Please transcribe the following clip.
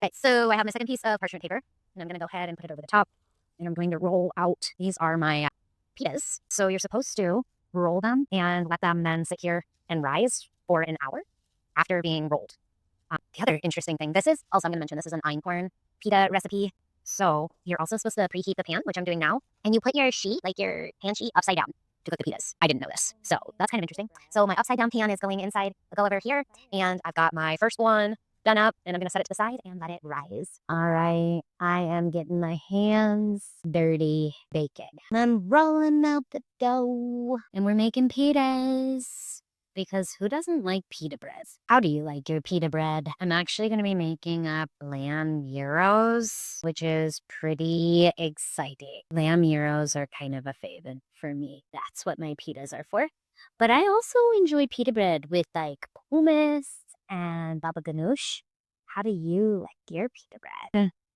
Okay, so I have my second piece of parchment paper, and I'm gonna go ahead and put it over the top, and I'm going to roll out. These are my pitas. So you're supposed to roll them and let them then sit here and rise for an hour after being rolled. The other interesting thing, this is also, I'm gonna mention this is an Einkorn pita recipe. So you're also supposed to preheat the pan, which I'm doing now, and you put your sheet, like your pan sheet, upside down to cook the pitas. I didn't know this, so that's kind of interesting. So my upside down pan is going inside. I'll go over here, and I've got my first one done up, and I'm gonna set it to the side and let it rise. All right, I am getting my hands dirty baking. I'm rolling out the dough, and we're making pitas. Because who doesn't like pita bread? How do you like your pita bread? I'm actually going to be making up lamb gyros, which is pretty exciting. Lamb gyros are kind of a favorite for me. That's what my pitas are for. But I also enjoy pita bread with like hummus and baba ganoush. How do you like your pita bread?